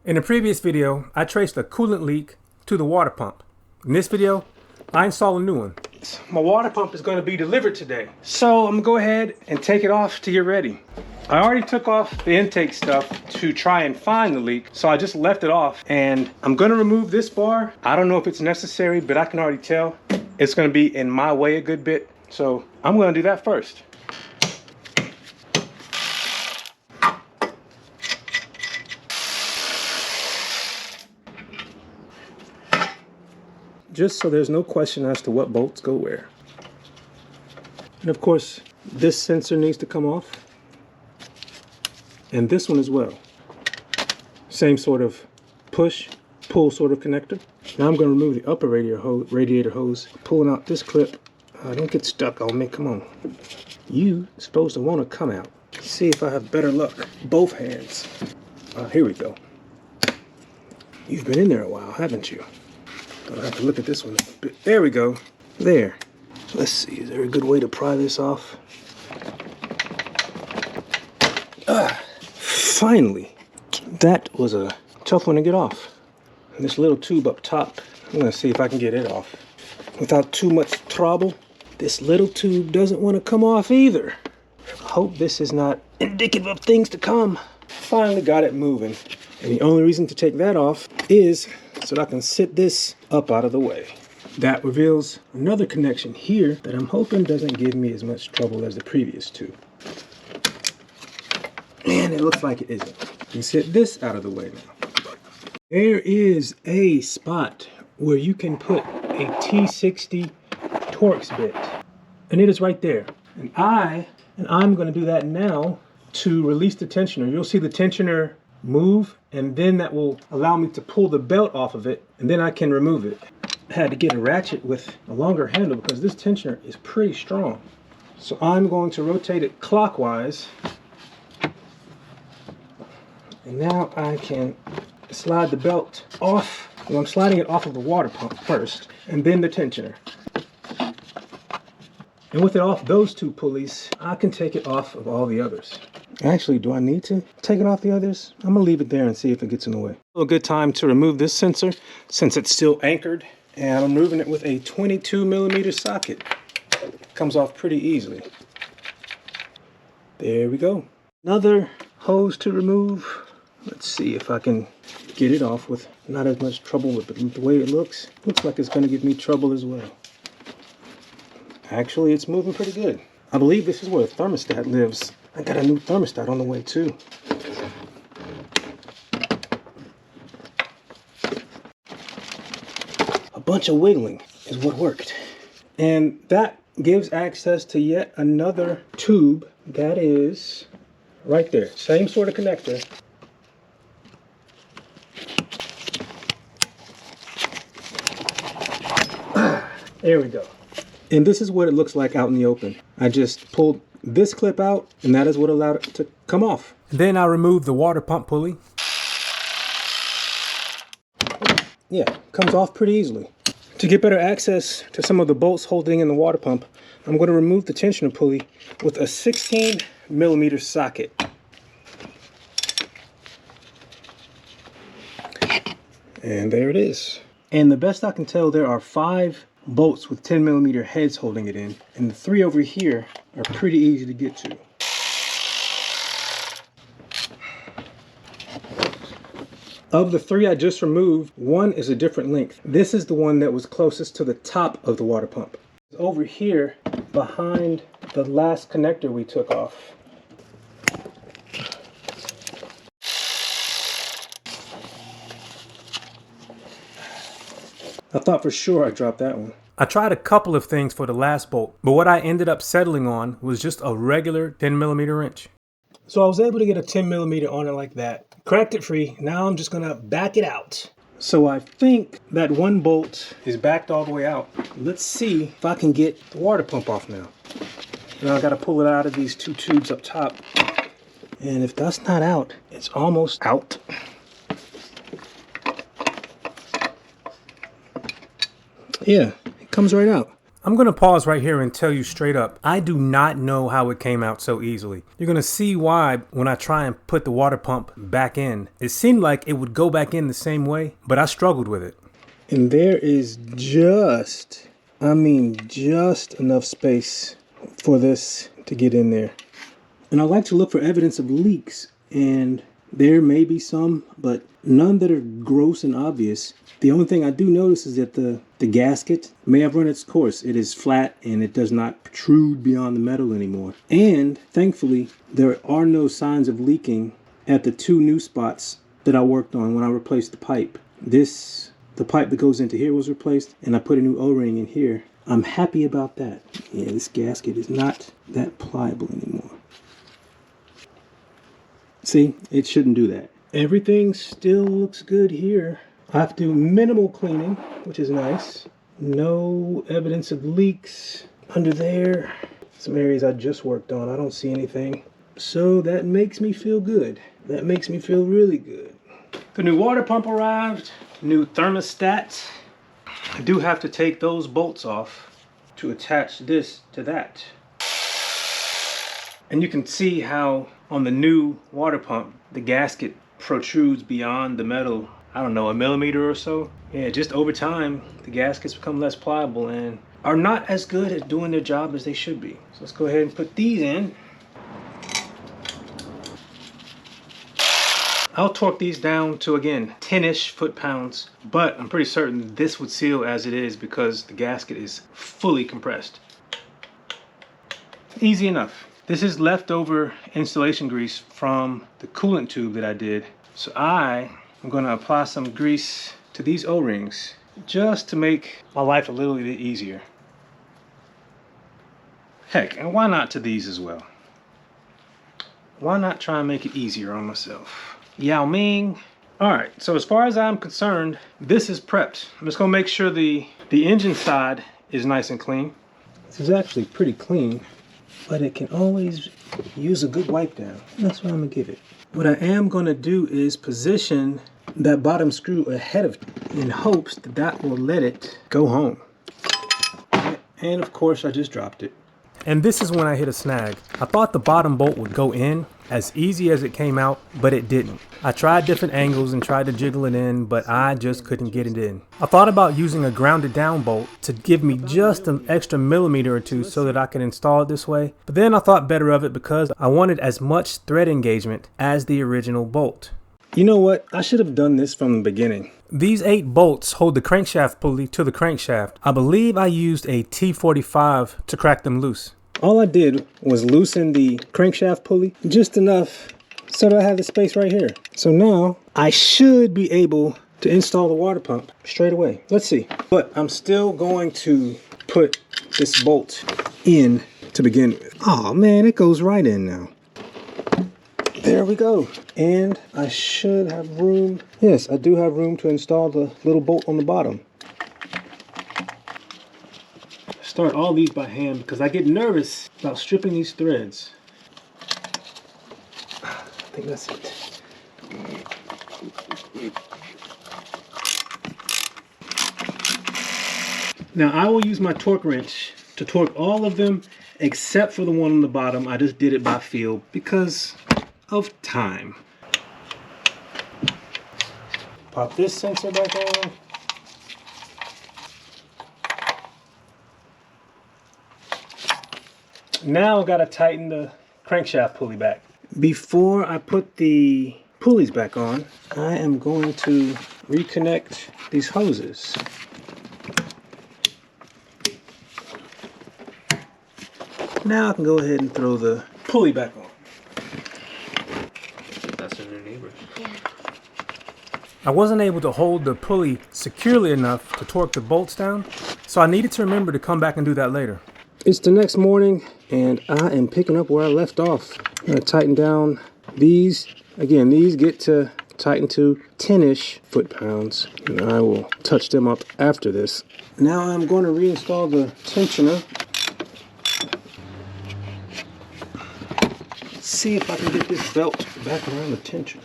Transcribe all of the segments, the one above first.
In the previous video, I traced a coolant leak to the water pump. In this video, I install a new one. My water pump is going to be delivered today. So I'm gonna go ahead and take it off to get ready. I already took off the intake stuff to try and find the leak, so I just left it off, and I'm gonna remove this bar. I don't know if it's necessary, but I can already tell it's gonna be in my way a good bit. So I'm gonna do that first. Just so there's no question as to what bolts go where. And of course, this sensor needs to come off. And this one as well. Same sort of push, pull sort of connector. Now I'm going to remove the upper radiator hose, pulling out this clip. Don't get stuck on me, come on. You're supposed to want to come out. See if I have better luck. Both hands. Here we go. You've been in there a while, haven't you? I'll have to look at this one a bit. There we go. There. Let's see, is there a good way to pry this off? Finally. That was a tough one to get off. And this little tube up top, I'm gonna see if I can get it off without too much trouble. This little tube doesn't want to come off either. I hope this is not indicative of things to come. Finally got it moving. And the only reason to take that off is so that I can sit this up out of the way. That reveals another connection here that I'm hoping doesn't give me as much trouble as the previous two. And it looks like it isn't. You can sit this out of the way now. There is a spot where you can put a T60 Torx bit. And it is right there. And I'm going to do that now to release the tensioner. You'll see the tensioner move, and then that will allow me to pull the belt off of it, and then I can remove it. I had to get a ratchet with a longer handle because this tensioner is pretty strong. So I'm going to rotate it clockwise, and now I can slide the belt off. Well, I'm sliding it off of the water pump first, and then the tensioner. And with it off those two pulleys, I can take it off of all the others. Actually, do I need to take it off the others? I'm gonna leave it there and see if it gets in the way. A good time to remove this sensor since it's still anchored, and I'm removing it with a 22mm socket. Comes off pretty easily. There we go. Another hose to remove. Let's see if I can get it off with not as much trouble with the way it looks. Looks like it's gonna give me trouble as well. Actually, it's moving pretty good. I believe this is where the thermostat lives. I got a new thermostat on the way too. A bunch of wiggling is what worked. And that gives access to yet another tube that is right there. Same sort of connector. There we go. And this is what it looks like out in the open. I just pulled this clip out, and that is what allowed it to come off. Then I removed the water pump pulley. Yeah, comes off pretty easily. To get better access to some of the bolts holding in the water pump, I'm going to remove the tensioner pulley with a 16mm socket. And there it is. And the best I can tell, there are 5 bolts with 10mm heads holding it in, and the 3 over here are pretty easy to get to. Of the 3 I just removed, 1 is a different length. This is the one that was closest to the top of the water pump. It's over here behind the last connector we took off. I thought for sure I dropped that one. I tried a couple of things for the last bolt, but what I ended up settling on was just a regular 10mm wrench. So I was able to get a 10mm on it like that. Cracked it free. Now I'm just gonna back it out. So I think that one bolt is backed all the way out. Let's see if I can get the water pump off now. Now I gotta pull it out of these 2 tubes up top. And if that's not out, it's almost out. Yeah, it comes right out. I'm gonna pause right here and tell you straight up, I do not know how it came out so easily. You're gonna see why when I try and put the water pump back in. It seemed like it would go back in the same way, but I struggled with it. And there is just, I mean just enough space for this to get in there. And I like to look for evidence of leaks, and there may be some, but none that are gross and obvious. The only thing I do notice is that the gasket may have run its course. It is flat and it does not protrude beyond the metal anymore. And thankfully, there are no signs of leaking at the two new spots that I worked on when I replaced the pipe. The pipe that goes into here was replaced, and I put a new O-ring in here. I'm happy about that. Yeah, this gasket is not that pliable anymore. See, it shouldn't do that. Everything still looks good here. I have to do minimal cleaning, which is nice. No evidence of leaks under there. Some areas I just worked on, I don't see anything. So that makes me feel good. That makes me feel really good. The new water pump arrived, new thermostat. I do have to take those bolts off to attach this to that. And you can see how on the new water pump, the gasket protrudes beyond the metal, I don't know, a millimeter or so. Yeah, just over time, the gaskets become less pliable and are not as good at doing their job as they should be. So let's go ahead and put these in. I'll torque these down to, again, 10-ish foot-pounds, but I'm pretty certain this would seal as it is because the gasket is fully compressed. Easy enough. This is leftover installation grease from the coolant tube that I did. So I am going to apply some grease to these O-rings just to make my life a little bit easier. Heck, and why not to these as well? Why not try and make it easier on myself? Yao Ming. All right, so as far as I'm concerned, this is prepped. I'm just gonna make sure the engine side is nice and clean. This is actually pretty clean, but it can always use a good wipe down. That's what I'm gonna give it. What I am gonna do is position that bottom screw ahead of it in hopes that that will let it go home. And of course, I just dropped it. And this is when I hit a snag. I thought the bottom bolt would go in as easy as it came out, but it didn't. I tried different angles and tried to jiggle it in, but I just couldn't get it in. I thought about using a grounded down bolt to give me just an extra millimeter or two so that I could install it this way, but then I thought better of it because I wanted as much thread engagement as the original bolt. You know what? I should have done this from the beginning. These 8 bolts hold the crankshaft pulley to the crankshaft. I believe I used a T45 to crack them loose. All I did was loosen the crankshaft pulley just enough so that I have the space right here. So now I should be able to install the water pump straight away. Let's see. But I'm still going to put this bolt in to begin with. Oh man, it goes right in now. There we go. And I should have room. Yes, I do have room to install the little bolt on the bottom. Start all these by hand because I get nervous about stripping these threads. I think that's it. Now I will use my torque wrench to torque all of them except for the one on the bottom. I just did it by feel because of time. Pop this sensor back on. Now I've got to tighten the crankshaft pulley back. Before I put the pulleys back on, I am going to reconnect these hoses. Now I can go ahead and throw the pulley back on. That's a new neighbor. Yeah. I wasn't able to hold the pulley securely enough to torque the bolts down, so I needed to remember to come back and do that later. It's the next morning and I am picking up where I left off. I'm going to tighten down these. Again, these get to tighten to 10-ish foot-pounds, and I will touch them up after this. Now I'm going to reinstall the tensioner. See if I can get this belt back around the tensioner.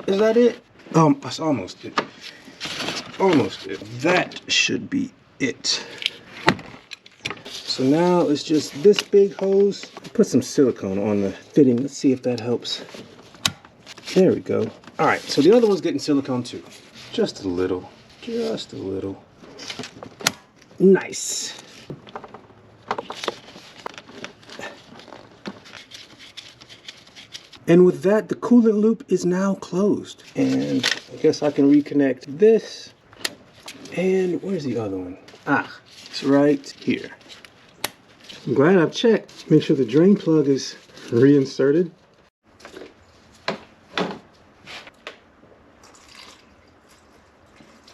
Is that it? That's almost it. Almost it. That should be it. So now it's just this big hose. Put some silicone on the fitting. Let's see if that helps. There we go. All right, so the other one's getting silicone too. Just a little. Just a little. Nice. And with that, the coolant loop is now closed. And I guess I can reconnect this. And where's the other one? Ah, it's right here. I'm glad I've checked. Make sure the drain plug is reinserted.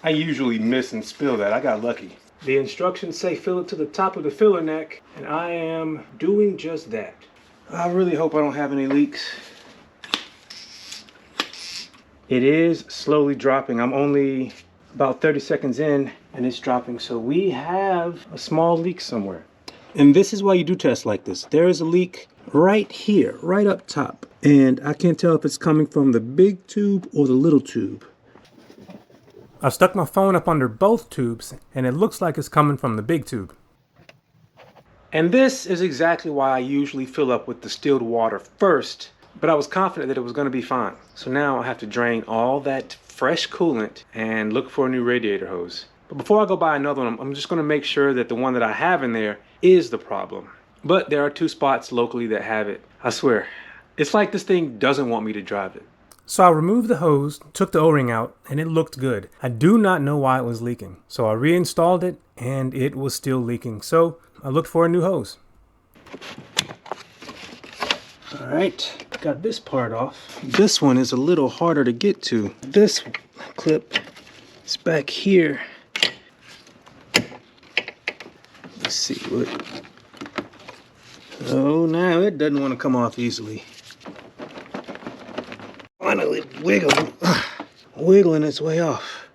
I usually miss and spill that. I got lucky. The instructions say fill it to the top of the filler neck, and I am doing just that. I really hope I don't have any leaks. It is slowly dropping. I'm only about 30 seconds in and it's dropping. So we have a small leak somewhere. And this is why you do tests like this. There is a leak right here, right up top. And I can't tell if it's coming from the big tube or the little tube. I've stuck my phone up under both tubes and it looks like it's coming from the big tube. And this is exactly why I usually fill up with distilled water first, but I was confident that it was going to be fine. So now I have to drain all that fresh coolant and look for a new radiator hose. But before I go buy another one, I'm just going to make sure that the one that I have in there is the problem. But there are 2 spots locally that have it. I swear, it's like this thing doesn't want me to drive it. So I removed the hose, took the O-ring out, and it looked good. I do not know why it was leaking. So I reinstalled it and it was still leaking. So I looked for a new hose. All right, got this part off. This one is a little harder to get to. This clip is back here. Let's see what. Oh, now it doesn't want to come off easily. Finally, wiggling its way off.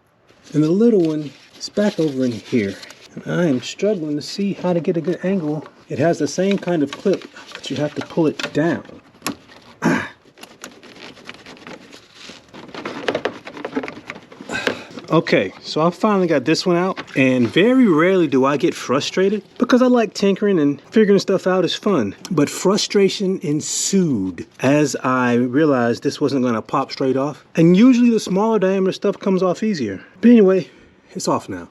And the little one is back over in here. And I am struggling to see how to get a good angle. It has the same kind of clip, but you have to pull it down. Okay, so I finally got this one out, and very rarely do I get frustrated because I like tinkering and figuring stuff out is fun. But frustration ensued as I realized this wasn't going to pop straight off. And usually the smaller diameter stuff comes off easier. But anyway, it's off now.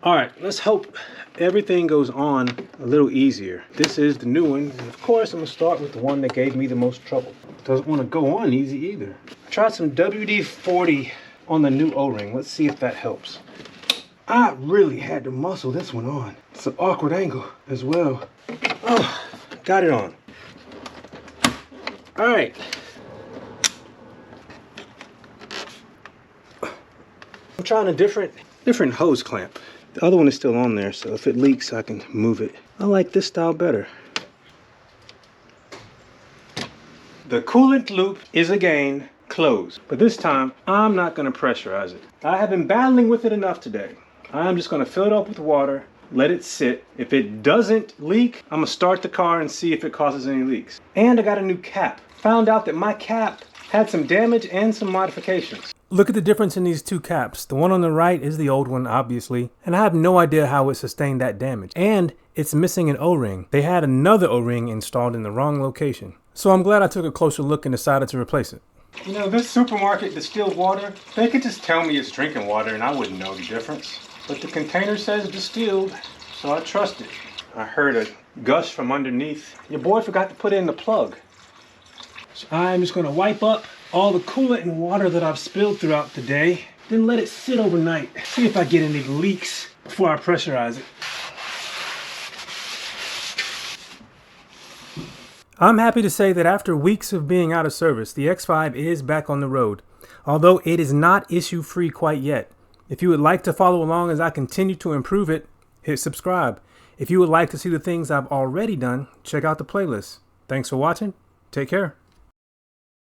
All right, let's hope everything goes on a little easier. This is the new one. And of course, I'm gonna start with the one that gave me the most trouble. Doesn't want to go on easy either. I tried some WD-40 on the new O-ring. Let's see if that helps. I really had to muscle this one on. It's an awkward angle as well. Oh, got it on. All right. I'm trying a different hose clamp. The other one is still on there, so if it leaks, I can move it. I like this style better. The coolant loop is again closed, but this time I'm not going to pressurize it. I have been battling with it enough today. I'm just going to fill it up with water, let it sit. If it doesn't leak, I'm going to start the car and see if it causes any leaks. And I got a new cap. Found out that my cap had some damage and some modifications. Look at the difference in these 2 caps. The one on the right is the old one, obviously, and I have no idea how it sustained that damage. And it's missing an O-ring. They had another O-ring installed in the wrong location. So I'm glad I took a closer look and decided to replace it. You know, this supermarket distilled water, they could just tell me it's drinking water and I wouldn't know the difference. But the container says distilled, so I trust it. I heard a gush from underneath. Your boy forgot to put in the plug. So I'm just gonna wipe up all the coolant and water that I've spilled throughout the day, then let it sit overnight. See if I get any leaks before I pressurize it. I'm happy to say that after weeks of being out of service, the X5 is back on the road, although it is not issue-free quite yet. If you would like to follow along as I continue to improve it, hit subscribe. If you would like to see the things I've already done, check out the playlist. Thanks for watching. Take care.